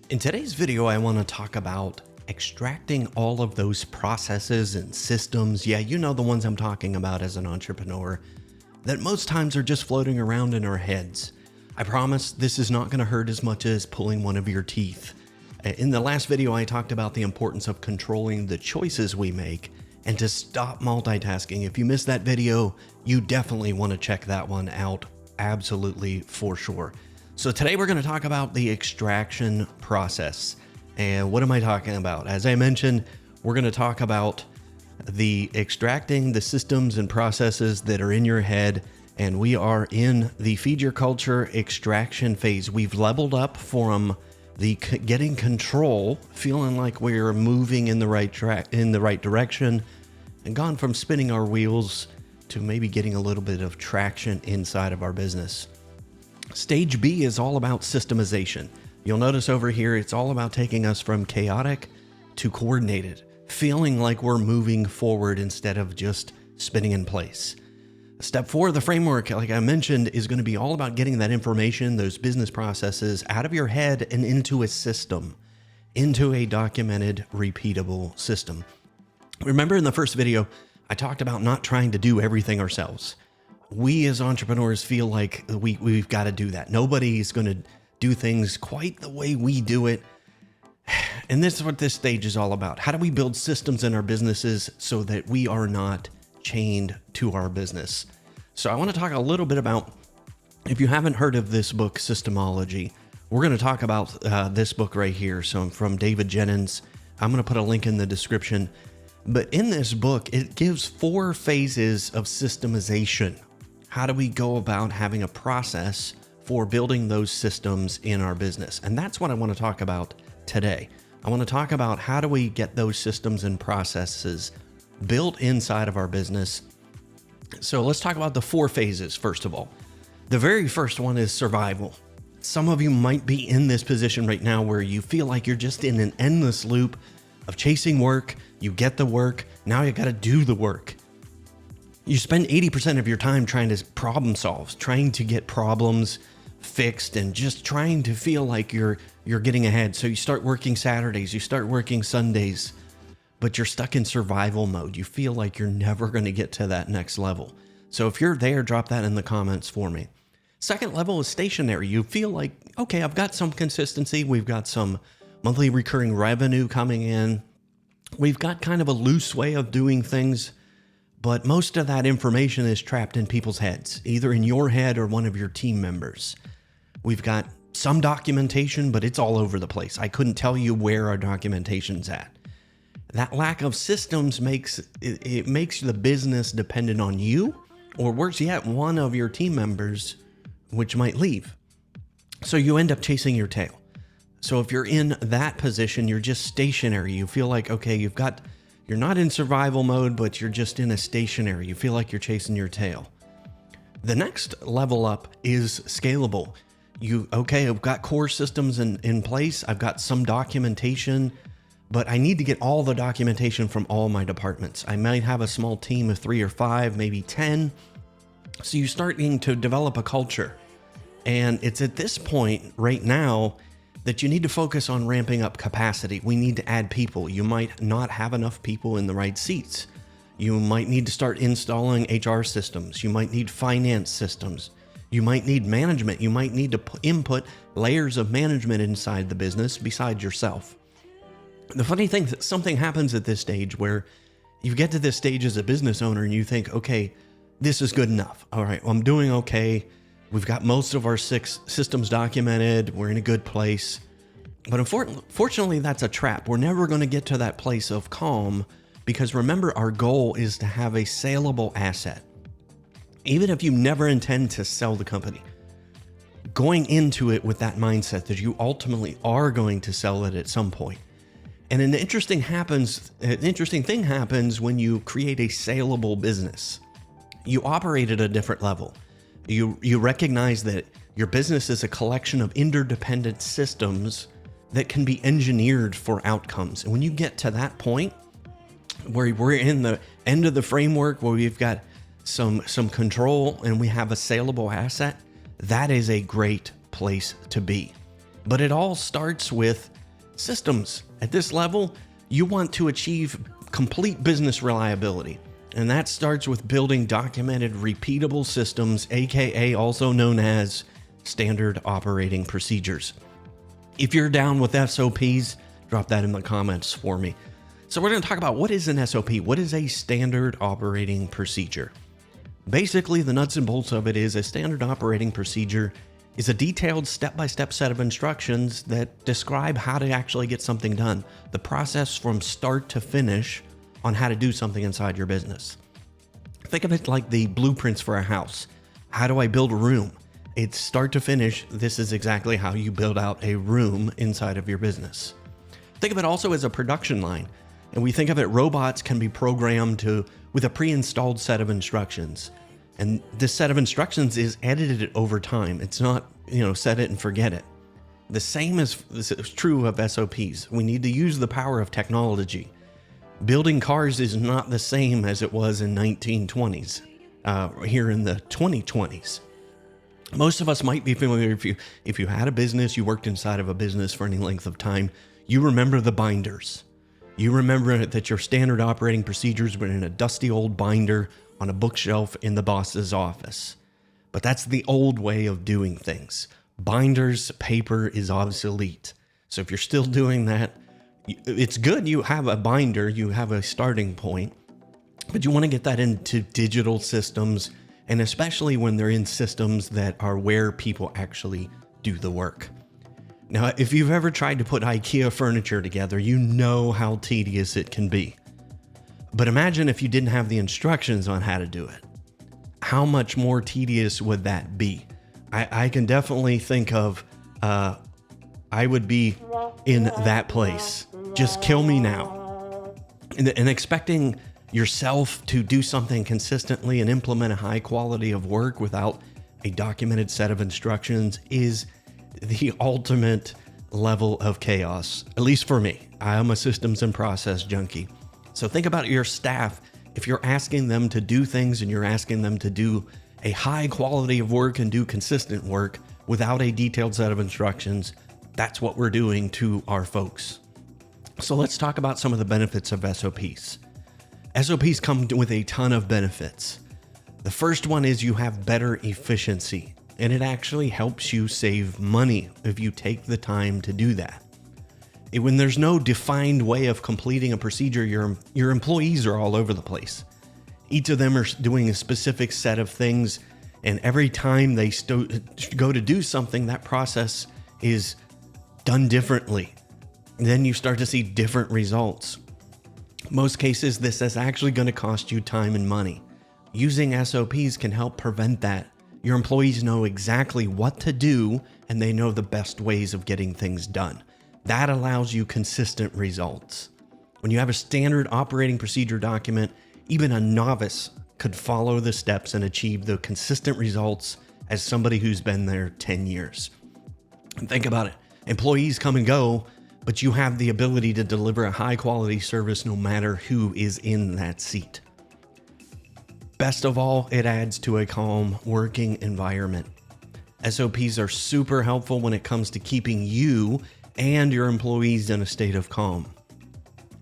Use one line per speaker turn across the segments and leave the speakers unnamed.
In today's video, I want to talk about extracting all of those processes and systems. Yeah, you know the ones I'm talking about as an entrepreneur that most times are just floating around in our heads. I promise this is not going to hurt as much as pulling one of your teeth. In the last video, I talked about the importance of controlling the choices we make and to stop multitasking. If you missed that video, you definitely want to check that one out. Absolutely, for sure. So today we're going to talk about the extraction process. And what am I talking about? As I mentioned, we're going to talk about the extracting the systems and processes that are in your head. And we are in the feed your culture extraction phase. We've leveled up from the getting control, feeling like we're moving in the right direction, and gone from spinning our wheels to maybe getting a little bit of traction inside of our business. Stage B is all about systemization. You'll notice over here, it's all about taking us from chaotic to coordinated, feeling like we're moving forward instead of just spinning in place. Step 4 of the framework, like I mentioned, is going to be all about getting that information, those business processes out of your head and into a system, into a documented, repeatable system. Remember in the first video, I talked about not trying to do everything ourselves. We as entrepreneurs feel like we've got to do that. Nobody's going to do things quite the way we do it. And this is what this stage is all about. How do we build systems in our businesses so that we are not chained to our business? So I want to talk a little bit about, if you haven't heard of this book, SYSTEMology, we're going to talk about this book right here. So from David Jennings, I'm going to put a link in the description. But in this book, it gives 4 phases of systemization. How do we go about having a process for building those systems in our business? And that's what I want to talk about today. I want to talk about how do we get those systems and processes built inside of our business. So let's talk about the 4 phases, first of all. The very first one is survival. Some of you might be in this position right now where you feel like you're just in an endless loop of chasing work. You get the work, now you got to do the work. You spend 80% of your time trying to problem solve, trying to get problems fixed and just trying to feel like you're getting ahead. So you start working Saturdays, you start working Sundays, but you're stuck in survival mode. You feel like you're never going to get to that next level. So if you're there, drop that in the comments for me. Second level is stationary. You feel like, okay, I've got some consistency. We've got some monthly recurring revenue coming in. We've got kind of a loose way of doing things, but most of that information is trapped in people's heads, either in your head or one of your team members. We've got some documentation, but it's all over the place. I couldn't tell you where our documentation's at. That lack of systems makes the business dependent on you, or worse yet, one of your team members, which might leave. So you end up chasing your tail. So if you're in that position, you're just stationary. You feel like, okay, you're not in survival mode, but you're just in a stationary. You feel like you're chasing your tail. The next level up is scalable. I've got core systems in place. I've got some documentation, but I need to get all the documentation from all my departments. I might have a small team of 3 or 5, maybe 10. So you're starting to develop a culture. And it's at this point right now that you need to focus on ramping up capacity. We need to add people. You might not have enough people in the right seats. You might need to start installing HR systems. You might need finance systems. You might need management. You might need to input layers of management inside the business besides yourself. The funny thing is that something happens at this stage where you get to this stage as a business owner and you think, okay, this is good enough. All right, well, I'm doing okay. We've got most of our 6 systems documented. We're in a good place. But unfortunately, that's a trap. We're never going to get to that place of calm because remember, our goal is to have a saleable asset. Even if you never intend to sell the company, going into it with that mindset that you ultimately are going to sell it at some point. And an interesting thing happens when you create a saleable business. You operate at a different level. You recognize that your business is a collection of interdependent systems that can be engineered for outcomes. And when you get to that point where we're in the end of the framework, where we've got some control and we have a saleable asset, that is a great place to be. But it all starts with Systems. At this level, you want to achieve complete business reliability. And that starts with building documented, repeatable systems, aka also known as standard operating procedures. If you're down with SOPs, drop that in the comments for me. So we're going to talk about what is an SOP. What is a standard operating procedure? Basically, the nuts and bolts of it is a standard operating procedure is a detailed step-by-step set of instructions that describe how to actually get something done. The process from start to finish on how to do something inside your business. Think of it like the blueprints for a house. How do I build a room? It's start to finish. This is exactly how you build out a room inside of your business. Think of it also as a production line. And we think of it, robots can be programmed with a pre-installed set of instructions. And this set of instructions is edited over time. It's not, set it and forget it. The same is true of SOPs. We need to use the power of technology. Building cars is not the same as it was in 1920s, here in the 2020s. Most of us might be familiar if you had a business, you worked inside of a business for any length of time, you remember the binders. You remember that your standard operating procedures were in a dusty old binder on a bookshelf in the boss's office. But that's the old way of doing things. Binders, paper is obsolete. So if you're still doing that, it's good you have a binder, you have a starting point, but you want to get that into digital systems, and especially when they're in systems that are where people actually do the work. Now, if you've ever tried to put IKEA furniture together, you know how tedious it can be. But imagine if you didn't have the instructions on how to do it. How much more tedious would that be? I can definitely think of, I would be in that place. Just kill me now. And expecting yourself to do something consistently and implement a high quality of work without a documented set of instructions is the ultimate level of chaos, at least for me. I am a systems and process junkie. So think about your staff. If you're asking them to do things and you're asking them to do a high quality of work and do consistent work without a detailed set of instructions, that's what we're doing to our folks. So let's talk about some of the benefits of SOPs. SOPs come with a ton of benefits. The first one is you have better efficiency, and it actually helps you save money if you take the time to do that. When there's no defined way of completing a procedure, your employees are all over the place. Each of them are doing a specific set of things, and every time they go to do something, that process is done differently. And then you start to see different results. Most cases, this is actually going to cost you time and money. Using SOPs can help prevent that. Your employees know exactly what to do, and they know the best ways of getting things done. That allows you consistent results. When you have a standard operating procedure document, even a novice could follow the steps and achieve the consistent results as somebody who's been there 10 years. And think about it. Employees come and go, but you have the ability to deliver a high quality service no matter who is in that seat. Best of all, it adds to a calm working environment. SOPs are super helpful when it comes to keeping you and your employees in a state of calm.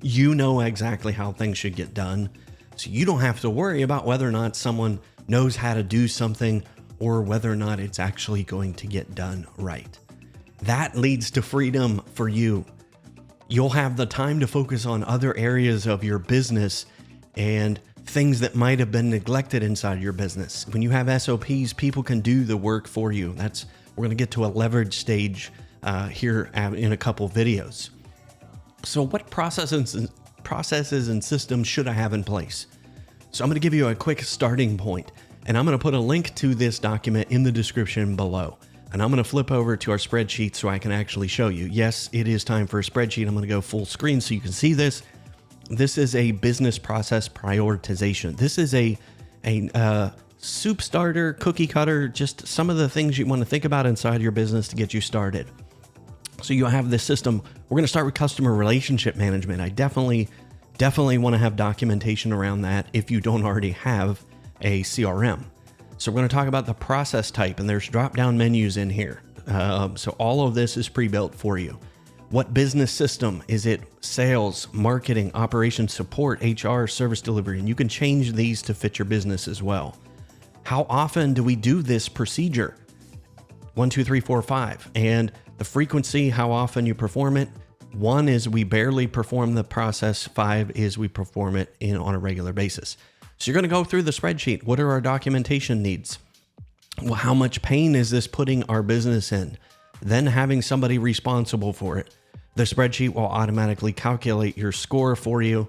You know exactly how things should get done, so you don't have to worry about whether or not someone knows how to do something or whether or not it's actually going to get done right. That leads to freedom for you. You'll have the time to focus on other areas of your business and things that might have been neglected inside your business. When you have SOPs, people can do the work for you. We're going to get to a leverage stage here in a couple videos. So what processes and systems should I have in place? So I'm going to give you a quick starting point, and I'm going to put a link to this document in the description below. And I'm going to flip over to our spreadsheet so I can actually show you. Yes, it is time for a spreadsheet. I'm going to go full screen so you can see this. This is a business process prioritization. This is a soup starter, cookie cutter, just some of the things you want to think about inside your business to get you started. So you have this system. We're going to start with customer relationship management. I definitely want to have documentation around that if you don't already have a CRM. So we're going to talk about the process type, and there's drop-down menus in here. So all of this is pre-built for you. What business system? Is it sales, marketing, operations, support, HR, service delivery? And you can change these to fit your business as well. How often do we do this procedure? 1, 2, 3, 4, 5. And the frequency, how often you perform it. 1 is we barely perform the process. 5 is we perform it on a regular basis. So you're going to go through the spreadsheet. What are our documentation needs? Well, how much pain is this putting our business in? Then having somebody responsible for it. The spreadsheet will automatically calculate your score for you.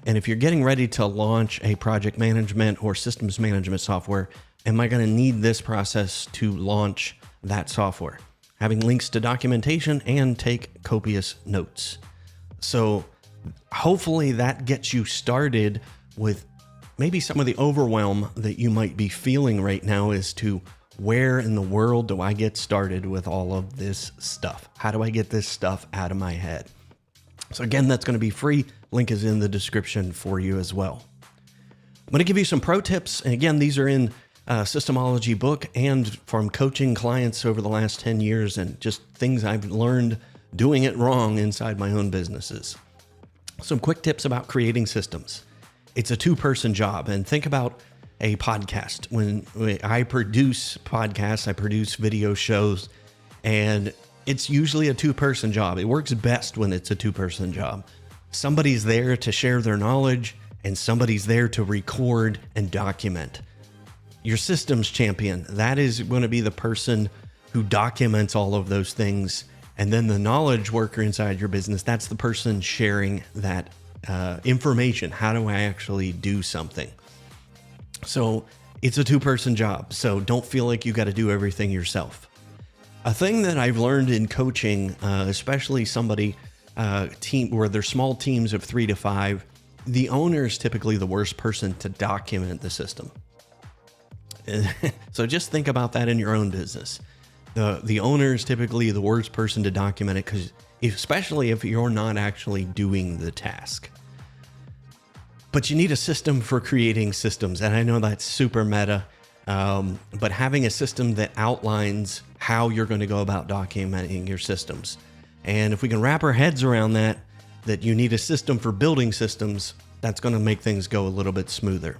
And if you're getting ready to launch a project management or systems management software, am I going to need this process to launch that software? Having links to documentation and take copious notes. So hopefully that gets you started with maybe some of the overwhelm that you might be feeling right now as to where in the world do I get started with all of this stuff? How do I get this stuff out of my head? So again, that's going to be free. Link is in the description for you as well. I'm going to give you some pro tips. And again, these are in SYSTEMology book and from coaching clients over the last 10 years and just things I've learned doing it wrong inside my own businesses. Some quick tips about creating systems. It's a 2-person job, and think about a podcast. When I produce podcasts, I produce video shows, and it's usually a 2-person job. It works best when it's a 2-person job. Somebody's there to share their knowledge and somebody's there to record and document. Your systems champion, that is going to be the person who documents all of those things. And then the knowledge worker inside your business, that's the person sharing that information. How do I actually do something? So it's a 2-person job. So don't feel like you got to do everything yourself. A thing that I've learned in coaching, especially somebody team where there's small teams of 3 to 5, the owner is typically the worst person to document the system. So just think about that in your own business. The owner is typically the worst person to document it, because especially if you're not actually doing the task. But you need a system for creating systems. And I know that's super meta, but having a system that outlines how you're going to go about documenting your systems. And if we can wrap our heads around that you need a system for building systems, that's going to make things go a little bit smoother.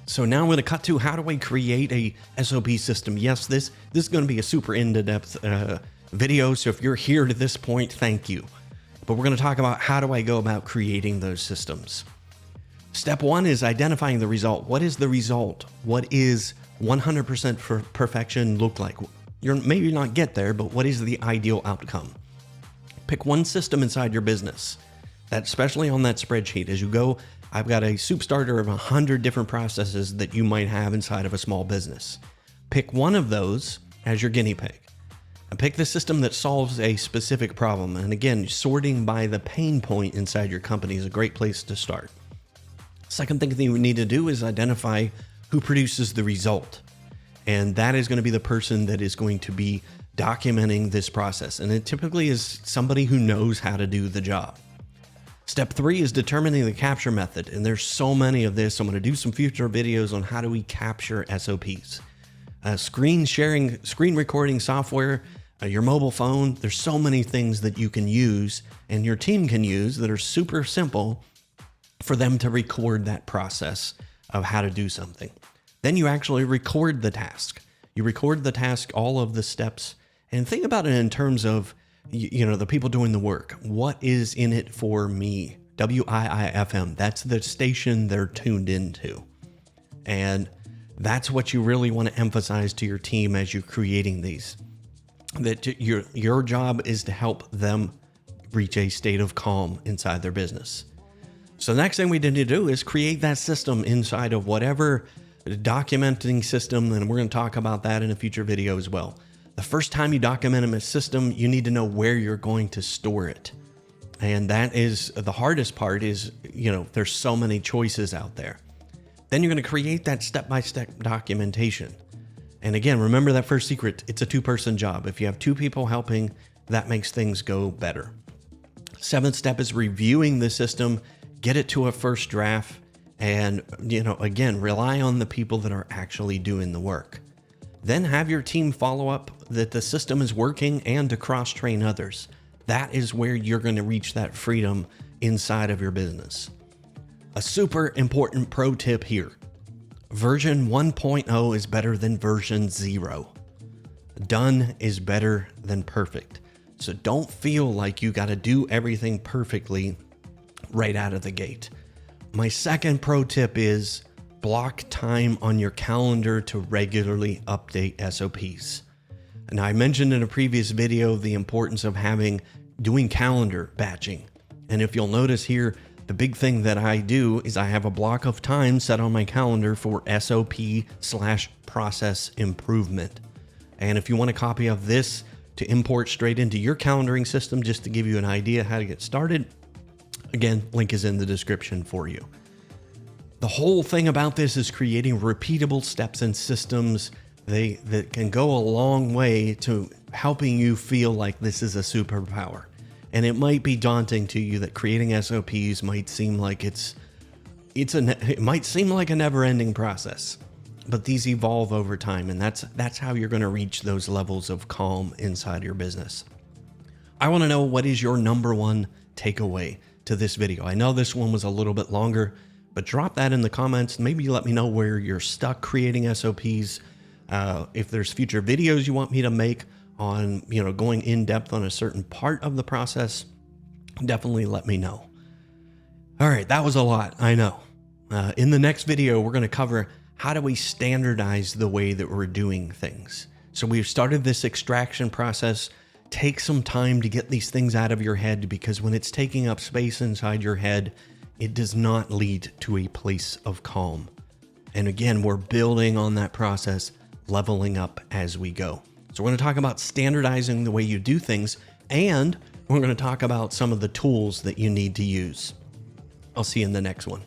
So now I'm going to cut to how do I create a SOP system? Yes, this is going to be a super in-depth video. So if you're here to this point, thank you. But we're going to talk about how do I go about creating those systems. Step 1 is identifying the result. What is the result? What is 100% for perfection look like? You're maybe not get there, but what is the ideal outcome? Pick one system inside your business, that especially on that spreadsheet as you go. I've got a soup starter of 100 different processes that you might have inside of a small business. Pick one of those as your guinea pig and pick the system that solves a specific problem. And again, sorting by the pain point inside your company is a great place to start. Second thing that you need to do is identify who produces the result. And that is going to be the person that is going to be documenting this process. And it typically is somebody who knows how to do the job. Step 3 is determining the capture method. And there's so many of this. I'm going to do some future videos on how do we capture SOPs. Screen sharing, screen recording software, your mobile phone. There's so many things that you can use and your team can use that are super simple for them to record that process of how to do something. Then you actually record the task. You record the task, all of the steps, and think about it in terms of the people doing the work. What is in it for me? WIIFM. That's the station they're tuned into. And that's what you really want to emphasize to your team as you're creating these. That your job is to help them reach a state of calm inside their business. So the next thing we need to do is create that system inside of whatever documenting system, and we're going to talk about that in a future video as well. The first time you document a system, you need to know where you're going to store it. And that is the hardest part is, there's so many choices out there. Then you're going to create that step-by-step documentation. And again, remember that first secret, it's a 2-person job. If you have 2 people helping, that makes things go better. 7th step is reviewing the system, get it to a first draft, and, again, rely on the people that are actually doing the work. Then have your team follow up that the system is working and to cross-train others. That is where you're going to reach that freedom inside of your business. A super important pro tip here. Version 1.0 is better than version 0. Done is better than perfect. So don't feel like you got to do everything perfectly right out of the gate. My second pro tip is block time on your calendar to regularly update SOPs. Now, I mentioned in a previous video the importance of doing calendar batching. And if you'll notice here, the big thing that I do is I have a block of time set on my calendar for SOP/process improvement. And if you want a copy of this to import straight into your calendaring system, just to give you an idea how to get started, again, link is in the description for you. The whole thing about this is creating repeatable steps and systems that can go a long way to helping you feel like this is a superpower. And it might be daunting to you that creating SOPs might seem like it might seem like a never-ending process, but these evolve over time, and that's how you're going to reach those levels of calm inside your business. I want to know, what is your number one takeaway to this video? I know this one was a little bit longer, but drop that in the comments. Maybe let me know where you're stuck creating SOPs. If there's future videos you want me to make on, going in depth on a certain part of the process, definitely let me know. All right, that was a lot, I know. In the next video, we're going to cover how do we standardize the way that we're doing things. So we've started this extraction process. Take some time to get these things out of your head, because when it's taking up space inside your head, it does not lead to a place of calm. And again, we're building on that process, leveling up as we go. So we're going to talk about standardizing the way you do things, and we're going to talk about some of the tools that you need to use. I'll see you in the next one.